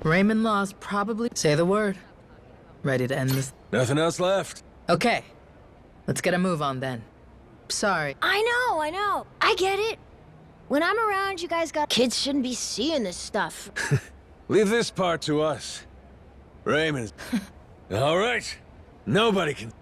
Raymond Law's probably... Say the word. Ready to end this? Nothing else left. Okay. Let's get a move on then. Sorry. I know. I get it. When I'm around, you guys got... Kids shouldn't be seeing this stuff. Leave this part to us. Raymond. All right. Nobody can...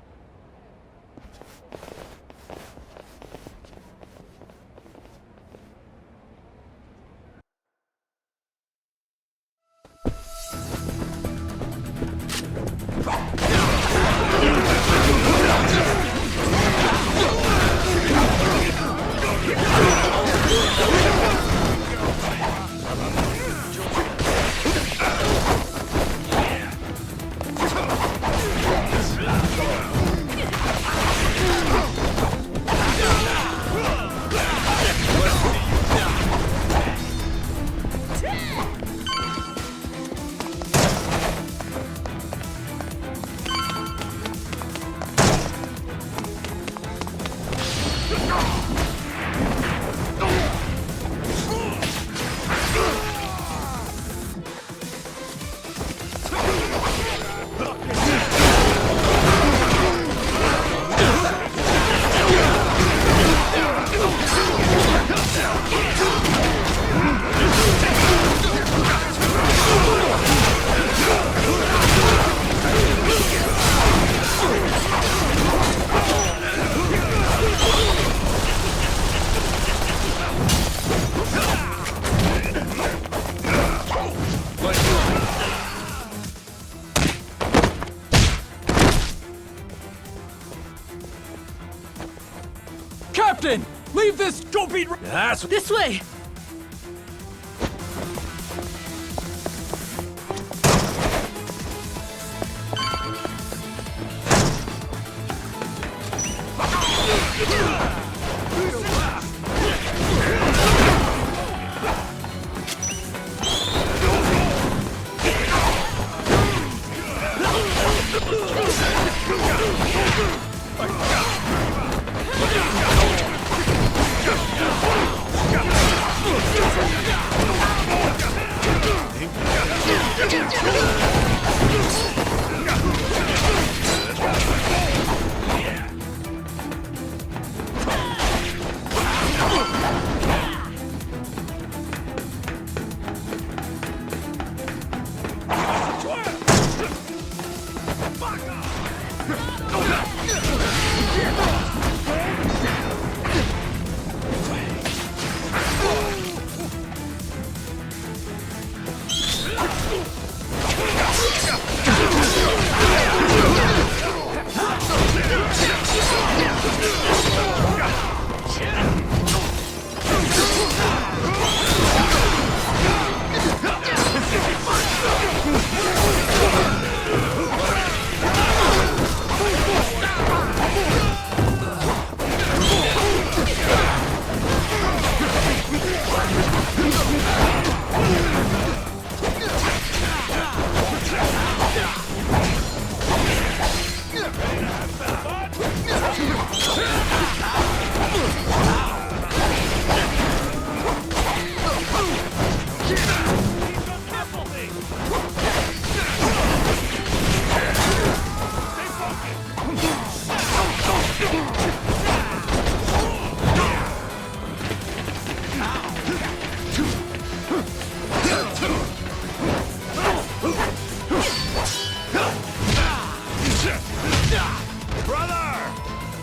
Captain! Leave this stupid... That's... This way!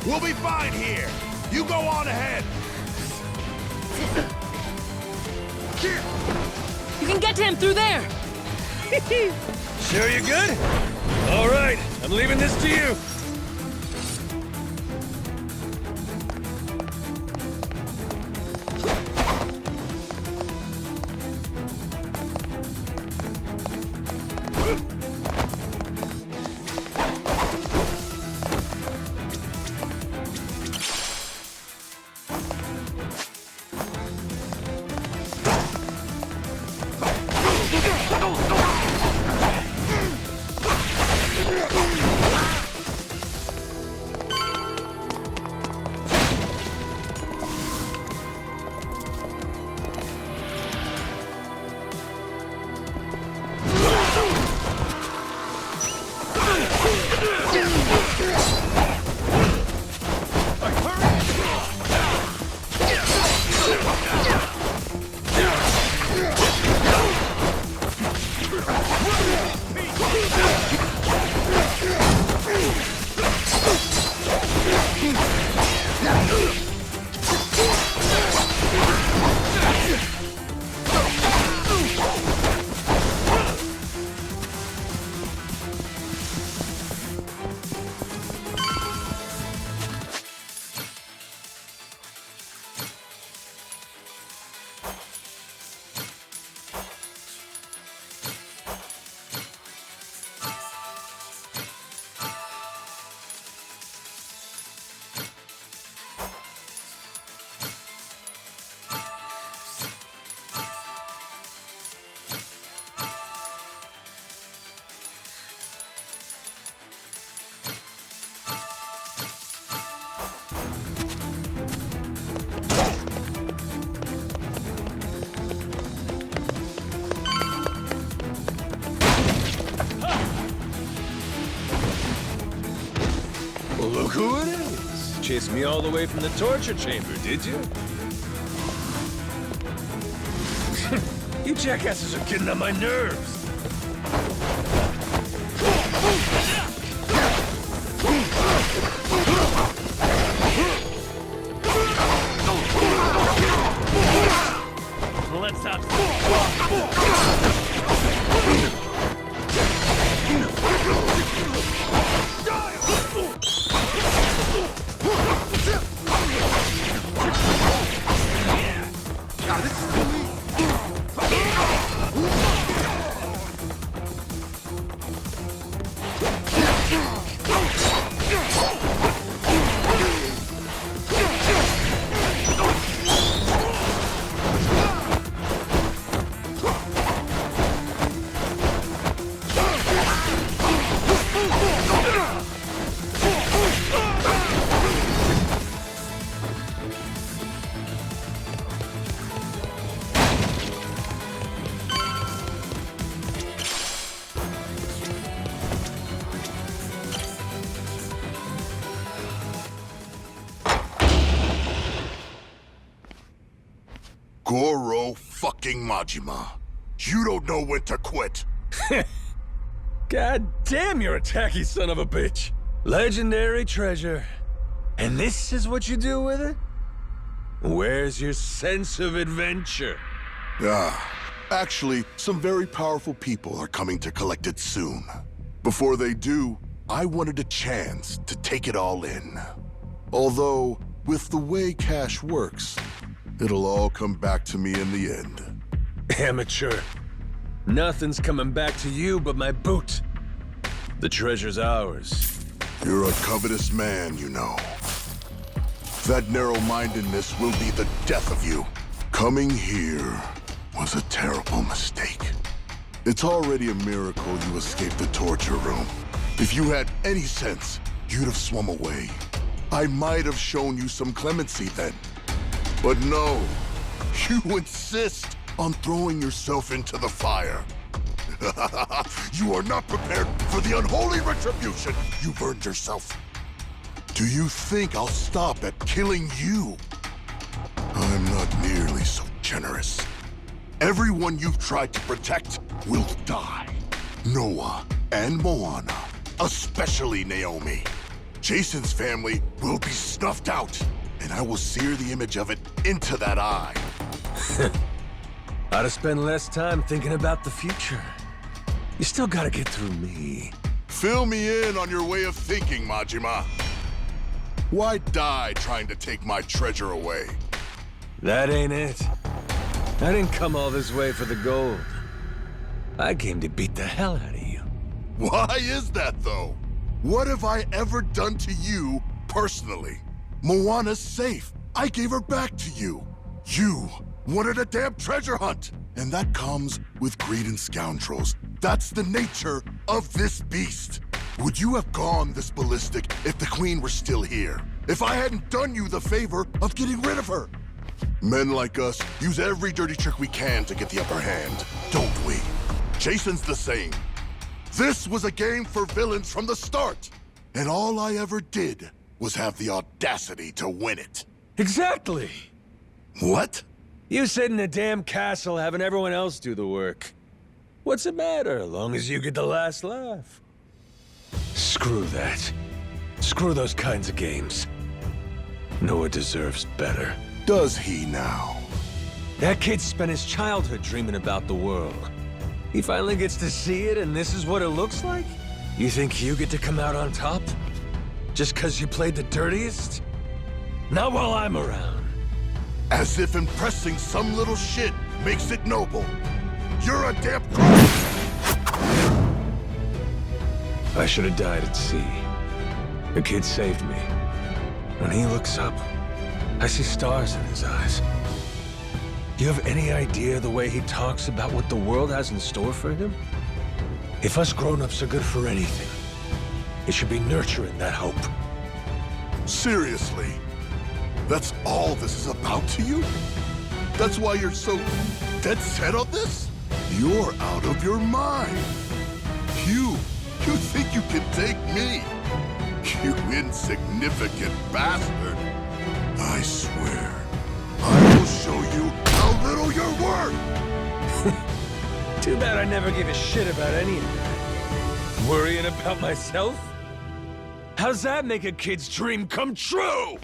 We'll be fine here. You go on ahead. You can get to him through there! Sure you're good? All right, I'm leaving this to you. who it is. Chased me all the way from the torture chamber, did you? You jackasses are getting on my nerves. Let's have Goro fucking Majima. You don't know when to quit. God damn, you're a tacky son of a bitch. Legendary treasure. And this is what you do with it? Where's your sense of adventure? Actually, some very powerful people are coming to collect it soon. Before they do, I wanted a chance to take it all in. Although, with the way cash works, it'll all come back to me in the end. Amateur. Nothing's coming back to you but my boot. The treasure's ours. You're a covetous man, you know. That narrow-mindedness will be the death of you. Coming here was a terrible mistake. It's already a miracle you escaped the torture room. If you had any sense, you'd have swum away. I might have shown you some clemency then. But no, you insist on throwing yourself into the fire. You are not prepared for the unholy retribution you've earned yourself. Do you think I'll stop at killing you? I'm not nearly so generous. Everyone you've tried to protect will die. Noah and Moana, especially Naomi. Jason's family will be snuffed out, and I will sear the image of it into that eye. Ought to spend less time thinking about the future. You still gotta get through me. Fill me in on your way of thinking, Majima. Why die trying to take my treasure away? That ain't it. I didn't come all this way for the gold. I came to beat the hell out of you. Why is that, though? What have I ever done to you personally? Moana's safe. I gave her back to you. You wanted a damn treasure hunt. And that comes with greed and scoundrels. That's the nature of this beast. Would you have gone this ballistic if the Queen were still here? If I hadn't done you the favor of getting rid of her? Men like us use every dirty trick we can to get the upper hand, don't we? Jason's the same. This was a game for villains from the start. And all I ever did was have the audacity to win it. Exactly. What? You sit in a damn castle having everyone else do the work. What's the matter, as long as you get the last laugh? Screw that. Screw those kinds of games. Noah deserves better. Does he now? That kid spent his childhood dreaming about the world. He finally gets to see it, and this is what it looks like? You think you get to come out on top? Just 'cause you played the dirtiest? Not while I'm around. As if impressing some little shit makes it noble. You're a damn crook! I should have died at sea. The kid saved me. When he looks up, I see stars in his eyes. Do you have any idea the way he talks about what the world has in store for him? If us grown-ups are good for anything, it should be nurturing that hope. Seriously? That's all this is about to you? That's why you're so dead set on this? You're out of your mind. You think you can take me? You insignificant bastard. I swear, I will show you how little you're worth. Too bad I never gave a shit about any of that. Worrying about myself? How's that make a kid's dream come true?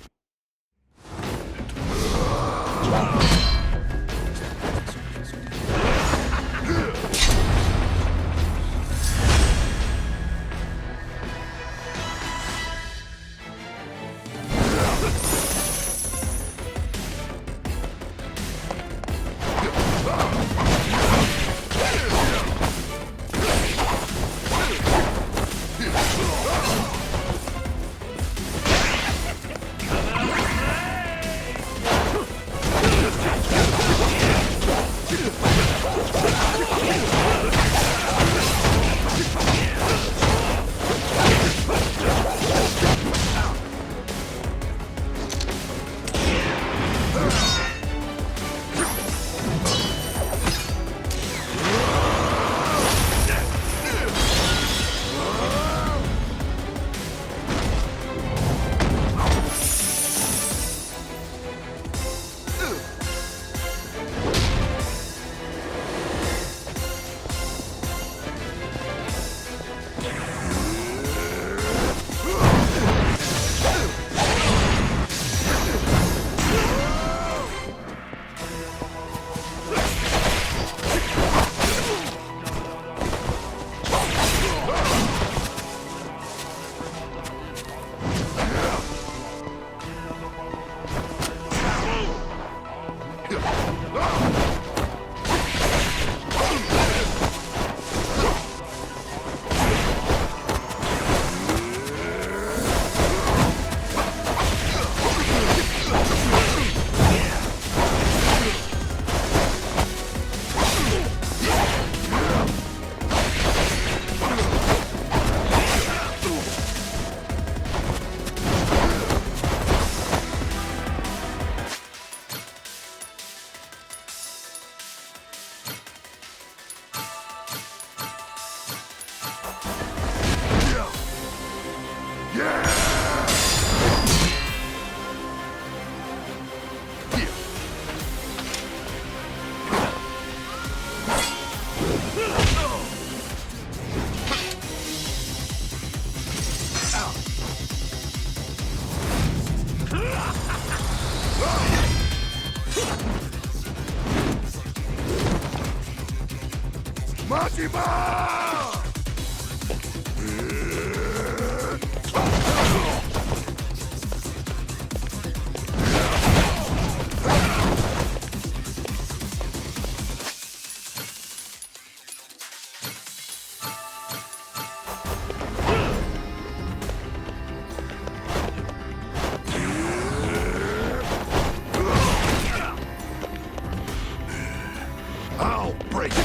I'll break it.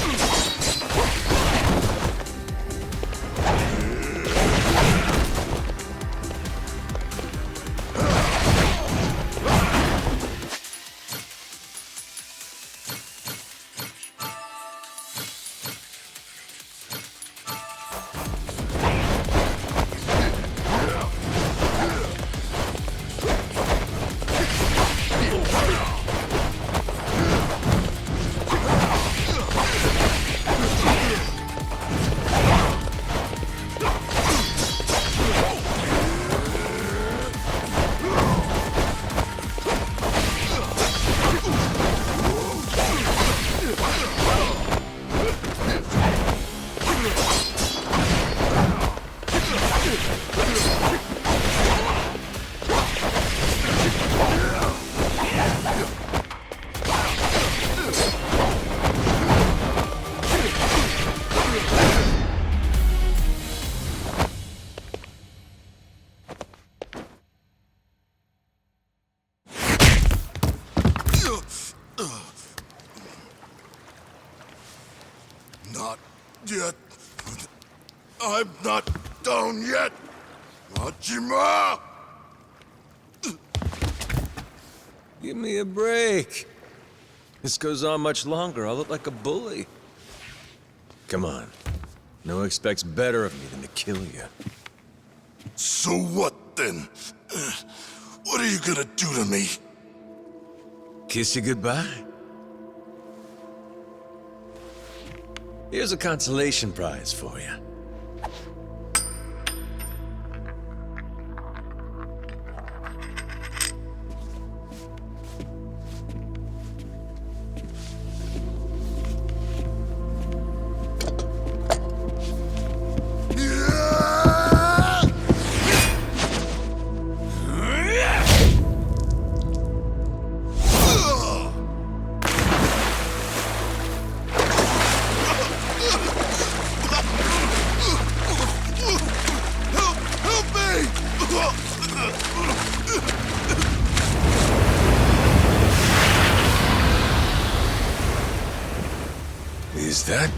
Not yet. I'm not down yet. Majima! Give me a break. This goes on much longer, I'll look like a bully. Come on. Noah expects better of me than to kill you. So what then? What are you gonna do to me? Kiss you goodbye? Here's a consolation prize for you. Is that...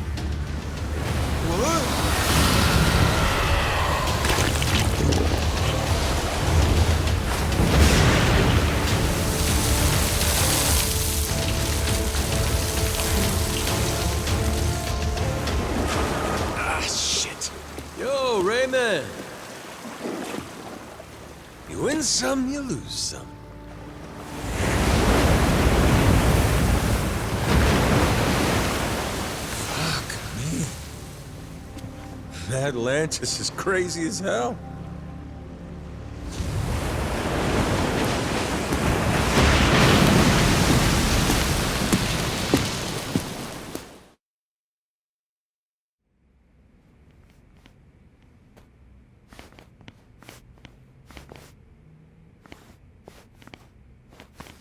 Ah, shit. Yo, Rayman. You win some, you lose some. Atlantis is crazy as hell.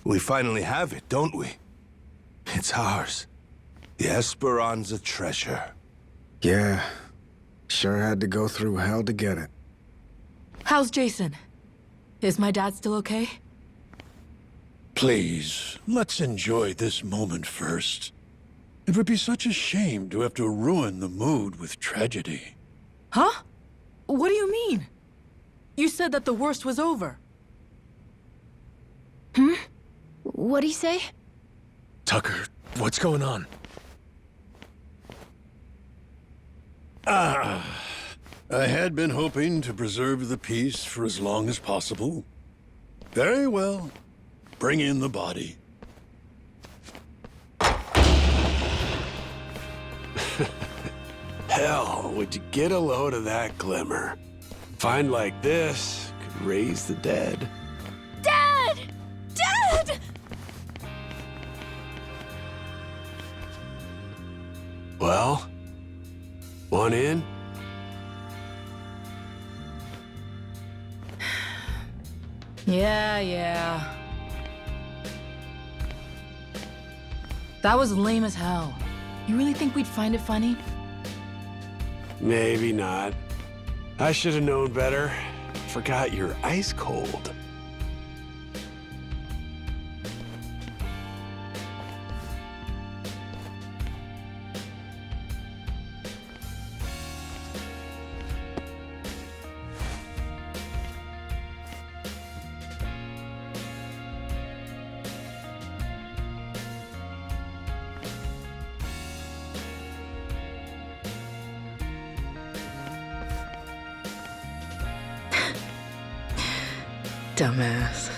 We finally have it, don't we? It's ours. The Esperanza treasure. Yeah. Sure had to go through hell to get it. How's Jason? Is my dad still okay? Please, let's enjoy this moment first. It would be such a shame to have to ruin the mood with tragedy. Huh? What do you mean? You said that the worst was over. What'd he say? Tucker, what's going on? I had been hoping to preserve the peace for as long as possible. Very well. Bring in the body. Hell, would you get a load of that glimmer? Find like this could raise the dead. Dad! Dad! Well, one in? Yeah. That was lame as hell. You really think we'd find it funny? Maybe not. I should have known better. Forgot you're ice cold. Dumbass.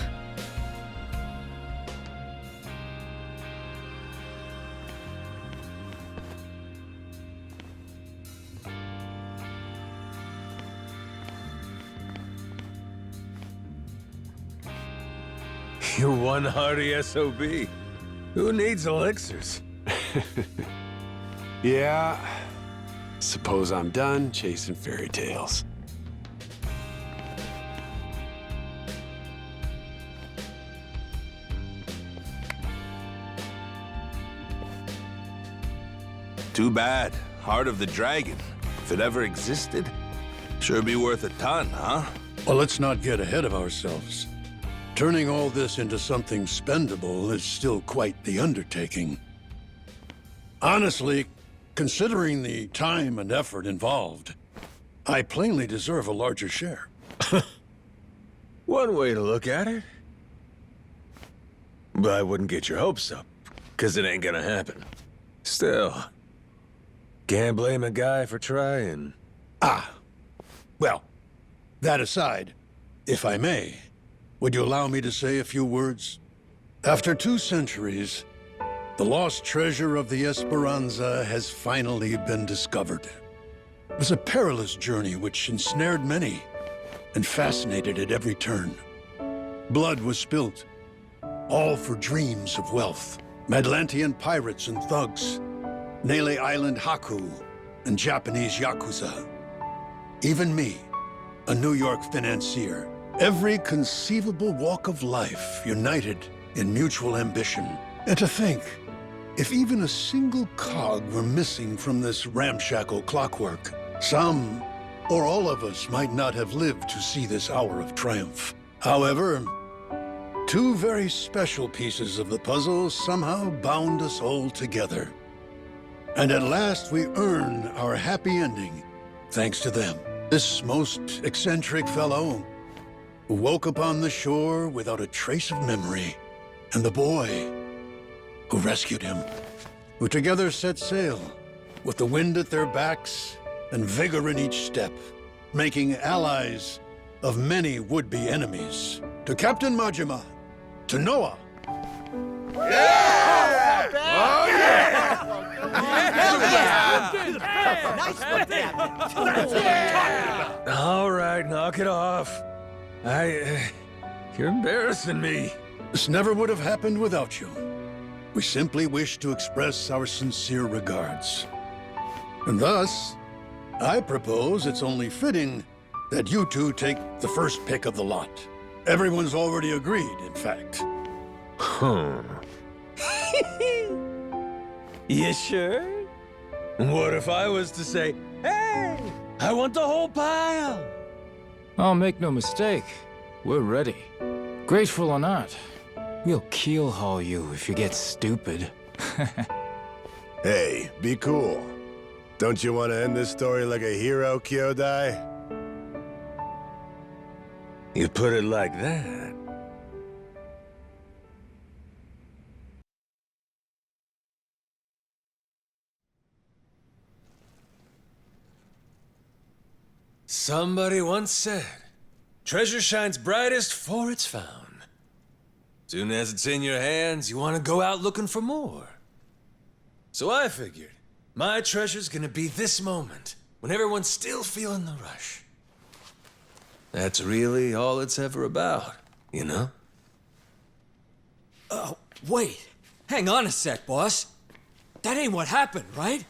You're one hardy SOB. Who needs elixirs? Yeah. Suppose I'm done chasing fairy tales. Too bad. Heart of the Dragon. If it ever existed, sure be worth a ton, huh? Well, let's not get ahead of ourselves. Turning all this into something spendable is still quite the undertaking. Honestly, considering the time and effort involved, I plainly deserve a larger share. One way to look at it. But I wouldn't get your hopes up, because it ain't gonna happen. Still, can't blame a guy for trying. Well, That aside, if I may, would you allow me to say a few words? After 2 centuries, the lost treasure of the Esperanza has finally been discovered. It was a perilous journey which ensnared many and fascinated at every turn. Blood was spilt, all for dreams of wealth. Atlantean pirates and thugs, Nele Island Haku, and Japanese yakuza. Even me, a New York financier. Every conceivable walk of life united in mutual ambition. And to think, if even a single cog were missing from this ramshackle clockwork, some or all of us might not have lived to see this hour of triumph. However, 2 very special pieces of the puzzle somehow bound us all together. And at last we earn our happy ending, thanks to them. This most eccentric fellow who woke upon the shore without a trace of memory, and the boy who rescued him, who together set sail with the wind at their backs and vigor in each step, making allies of many would-be enemies. To Captain Majima, to Noah. All right, knock it off. You're embarrassing me. This never would have happened without you. We simply wish to express our sincere regards. And thus, I propose it's only fitting that you 2 take the first pick of the lot. Everyone's already agreed, in fact. You sure? What if I was to say, hey, I want the whole pile? Oh, make no mistake. We're ready. Grateful or not, we'll keel-haul you if you get stupid. Hey, be cool. Don't you want to end this story like a hero, Kyodai? You put it like that. Somebody once said, treasure shines brightest for it's found. Soon as it's in your hands, you want to go out looking for more. So I figured, my treasure's gonna be this moment, when everyone's still feeling the rush. That's really all it's ever about, you know? Oh, wait. Hang on a sec, boss. That ain't what happened, right?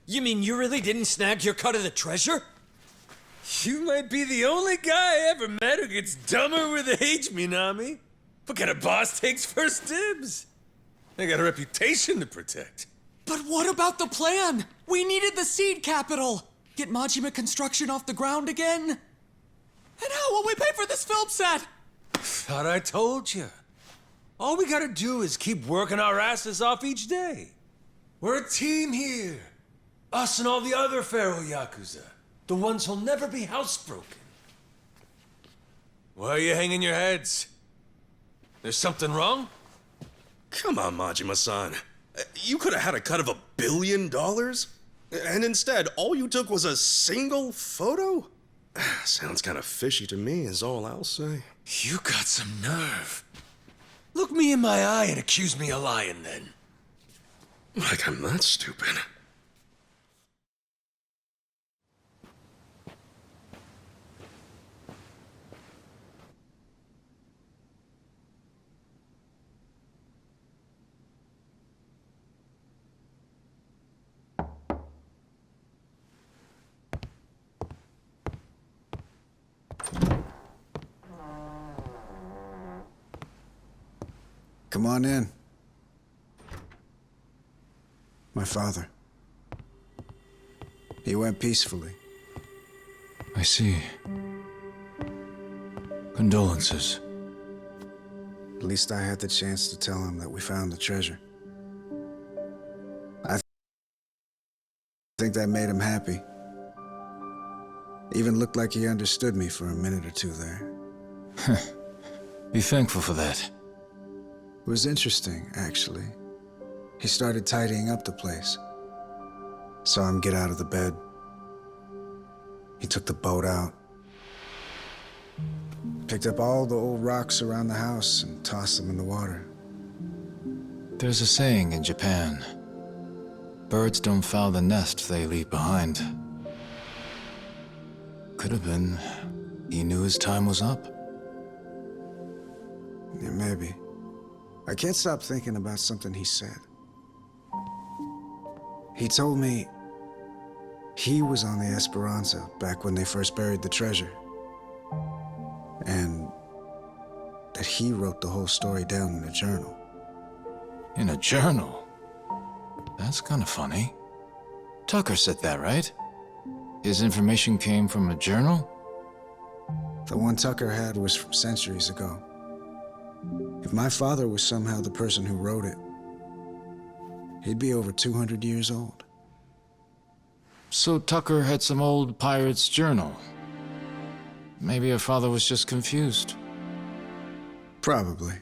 You mean you really didn't snag your cut of the treasure? You might be the only guy I ever met who gets dumber with age, Minami. What kind of boss takes first dibs? I got a reputation to protect. But what about the plan? We needed the seed capital. Get Majima construction off the ground again? And how will we pay for this film set? Thought I told you. All we gotta do is keep working our asses off each day. We're a team here. Us and all the other Pharaoh Yakuza. The ones who'll never be housebroken. Why are you hanging your heads? There's something wrong? Come on, Majima-san. You could have had a cut of $1 billion? And instead, all you took was a single photo? Sounds kind of fishy to me, is all I'll say. You got some nerve. Look me in my eye and accuse me of lying, then. Like I'm that stupid. Come on in. My father. He went peacefully. I see. Condolences. At least I had the chance to tell him that we found the treasure. I think that made him happy. Even looked like he understood me for a minute or two there. Be thankful for that. It was interesting, actually. He started tidying up the place. Saw him get out of the bed. He took the boat out. Picked up all the old rocks around the house and tossed them in the water. There's a saying in Japan. Birds don't foul the nest they leave behind. Could have been he knew his time was up. Yeah, maybe. I can't stop thinking about something he said. He told me he was on the Esperanza back when they first buried the treasure. And that he wrote the whole story down in a journal. In a journal? That's kind of funny. Tucker said that, right? His information came from a journal? The one Tucker had was from centuries ago. If my father was somehow the person who wrote it, he'd be over 200 years old. So Tucker had some old pirate's journal. Maybe her father was just confused. Probably.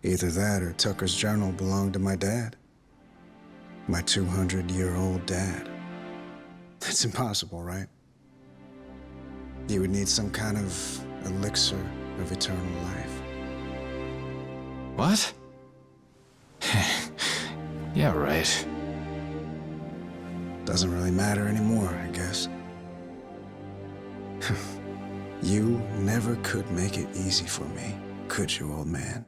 Either that or Tucker's journal belonged to my dad. My 200-year-old dad. That's impossible, right? You would need some kind of elixir of eternal life. What? Yeah, right. Doesn't really matter anymore, I guess. You never could make it easy for me, could you, old man?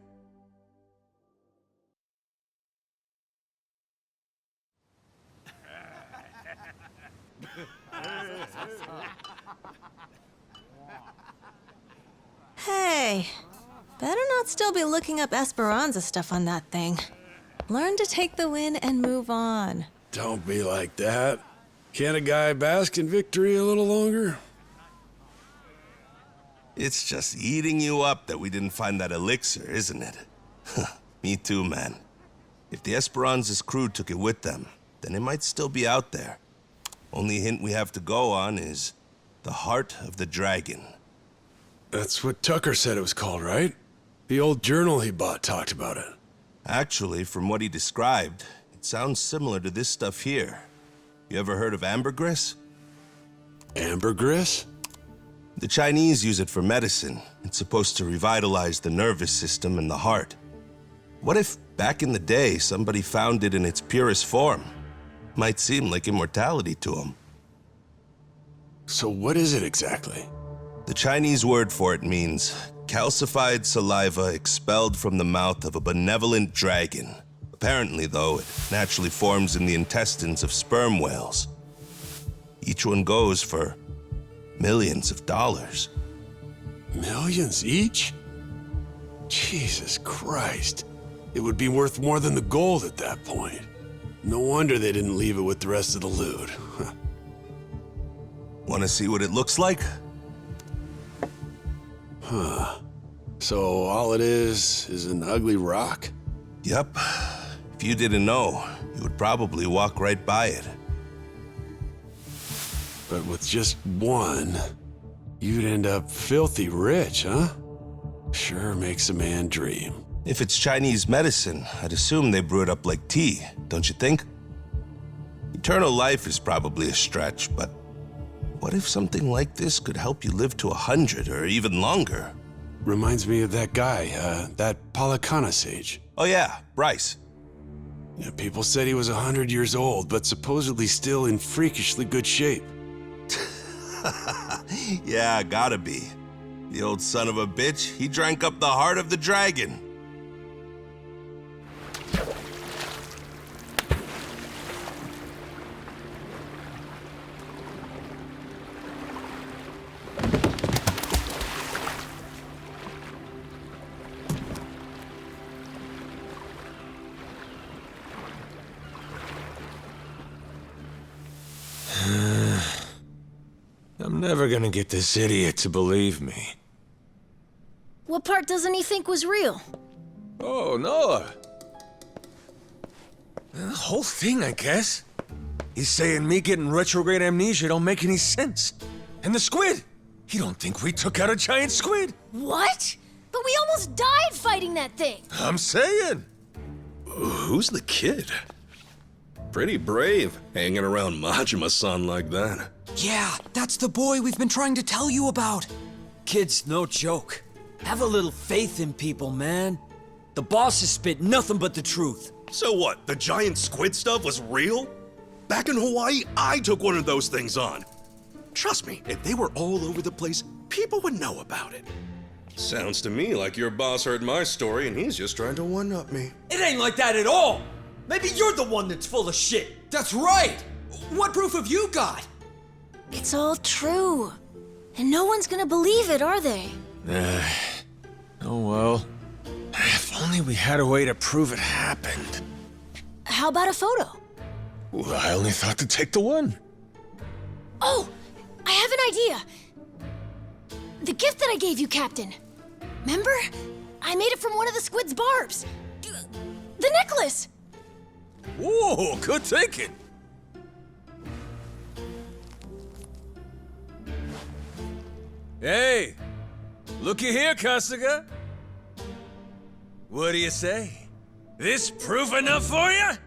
Hey, better not still be looking up Esperanza stuff on that thing. Learn to take the win and move on. Don't be like that. Can't a guy bask in victory a little longer? It's just eating you up that we didn't find that elixir, isn't it? Me too, man. If the Esperanza's crew took it with them, then it might still be out there. Only hint we have to go on is the heart of the dragon. That's what Tucker said it was called, right? The old journal he bought talked about it. Actually, from what he described, it sounds similar to this stuff here. You ever heard of ambergris? Ambergris? The Chinese use it for medicine. It's supposed to revitalize the nervous system and the heart. What if, back in the day, somebody found it in its purest form? Might seem like immortality to them. So what is it exactly? The Chinese word for it means calcified saliva expelled from the mouth of a benevolent dragon. Apparently, though, it naturally forms in the intestines of sperm whales. Each one goes for millions of dollars. Millions each? Jesus Christ. It would be worth more than the gold at that point. No wonder they didn't leave it with the rest of the loot. Want to see what it looks like? Huh. So all it is an ugly rock? Yep. If you didn't know, you would probably walk right by it. But with just one, you'd end up filthy rich, huh? Sure makes a man dream. If it's Chinese medicine, I'd assume they brew it up like tea, don't you think? Eternal life is probably a stretch, but what if something like this could help you live to 100 or even longer? Reminds me of that guy, that Palakana sage. Oh yeah, Bryce. Yeah, people said he was 100 years old, but supposedly still in freakishly good shape. Yeah, gotta be. The old son of a bitch, he drank up the heart of the dragon. I'm never gonna get this idiot to believe me. What part doesn't he think was real? Oh, Noah. The whole thing, I guess. He's saying me getting retrograde amnesia don't make any sense. And the squid! He don't think we took out a giant squid! What? But we almost died fighting that thing! I'm saying! Who's the kid? Pretty brave, hanging around Majima-san like that. Yeah, that's the boy we've been trying to tell you about. kid's no joke. Have a little faith in people, man. The boss has spit nothing but the truth. So what, the giant squid stuff was real? Back in Hawaii, I took one of those things on. Trust me, if they were all over the place, people would know about it. Sounds to me like your boss heard my story and he's just trying to one-up me. It ain't like that at all. Maybe you're the one that's full of shit. That's right! What proof have you got? It's all true. And no one's gonna believe it, are they? Oh well. If only we had a way to prove it happened. How about a photo? Well, I only thought to take the one. Oh, I have an idea. The gift that I gave you, Captain. Remember? I made it from one of the squid's barbs. The necklace! Whoa, good thinking. Hey, looky here, Kasuga. What do you say? This proof enough for you?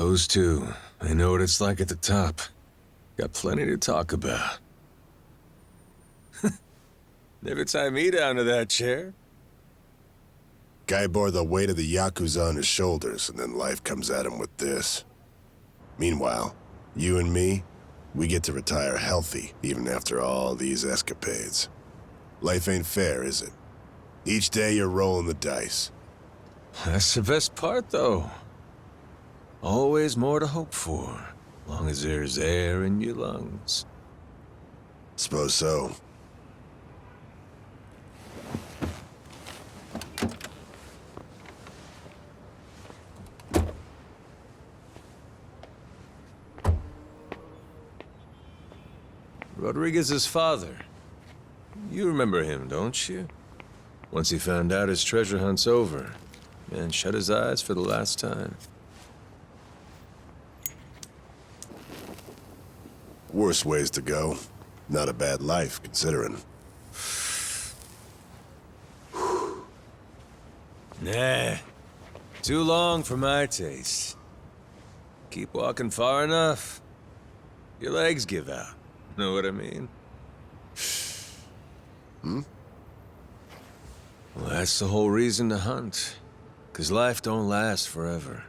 Those two, they know what it's like at the top. Got plenty to talk about. Never tie me down to that chair. Guy bore the weight of the yakuza on his shoulders, and then life comes at him with this. Meanwhile, you and me, we get to retire healthy, even after all these escapades. Life ain't fair, is it? Each day you're rolling the dice. That's the best part, though. Always more to hope for, long as there's air in your lungs. Suppose so. Rodriguez's father. You remember him, don't you? Once he found out his treasure hunt's over, and shut his eyes for the last time. Worse ways to go. Not a bad life, considering. Nah. Too long for my taste. Keep walking far enough, your legs give out. Know what I mean? Hmm? Well, that's the whole reason to hunt. 'Cause life don't last forever.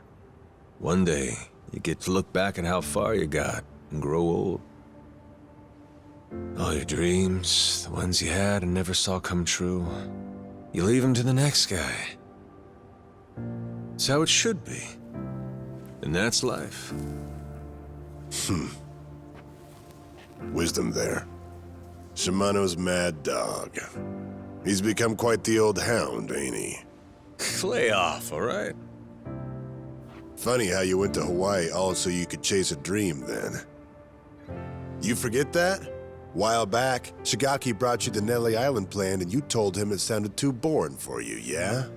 One day, you get to look back at how far you got and grow old. All your dreams, the ones you had and never saw come true, you leave them to the next guy. It's how it should be. And that's life. Wisdom there. Shimano's mad dog. He's become quite the old hound, ain't he? Lay off, all right? Funny how you went to Hawaii all so you could chase a dream then. You forget that? While back, Shigaki brought you the Nelly Island plan and you told him it sounded too boring for you, yeah?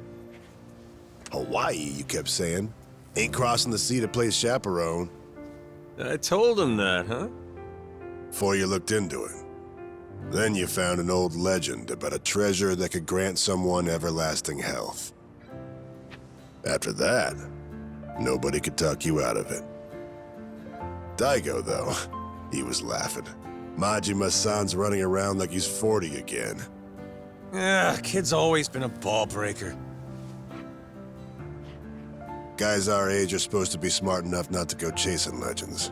Hawaii, you kept saying. Ain't crossing the sea to play chaperone. I told him that, huh? Before you looked into it. Then you found an old legend about a treasure that could grant someone everlasting health. After that, nobody could talk you out of it. Daigo, though, he was laughing. Majima-san's running around like he's 40 again. Kid's always been a ball breaker. Guys our age are supposed to be smart enough not to go chasing legends.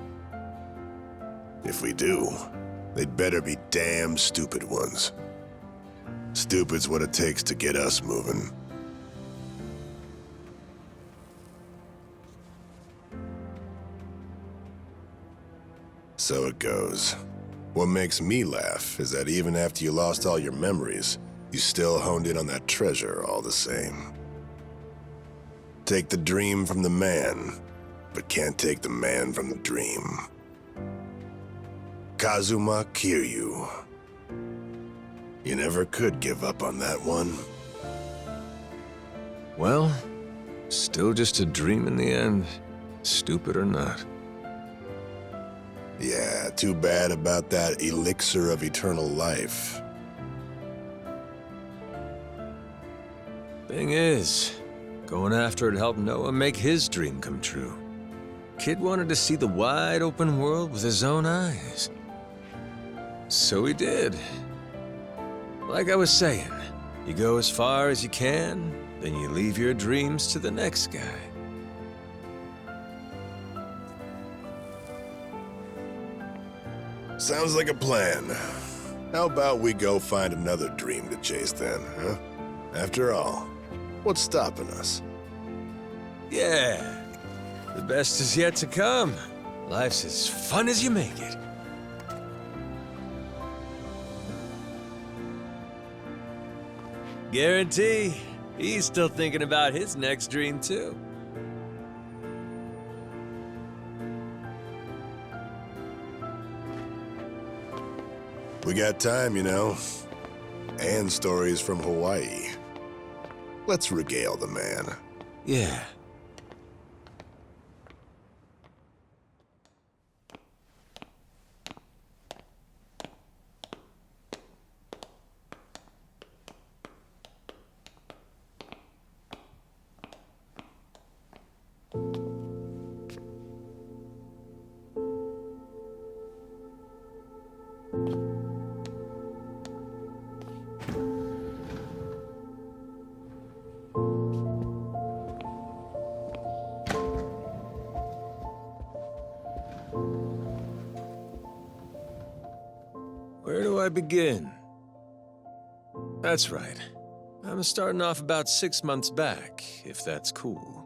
If we do, they'd better be damn stupid ones. Stupid's what it takes to get us moving. So it goes. What makes me laugh is that even after you lost all your memories, you still honed in on that treasure all the same. Take the dream from the man, but can't take the man from the dream. Kazuma Kiryu. You never could give up on that one. Well, still just a dream in the end, stupid or not. Yeah, too bad about that elixir of eternal life. Thing is, going after it helped Noah make his dream come true. Kid wanted to see the wide open world with his own eyes. So he did. Like I was saying, you go as far as you can, then you leave your dreams to the next guy. Sounds like a plan. How about we go find another dream to chase then, huh? After all, what's stopping us? Yeah, the best is yet to come. Life's as fun as you make it. Guarantee he's still thinking about his next dream, too. We got time, you know. And stories from Hawaii. Let's regale the man. Yeah. I begin? That's right. I'm starting off about 6 months back, if that's cool.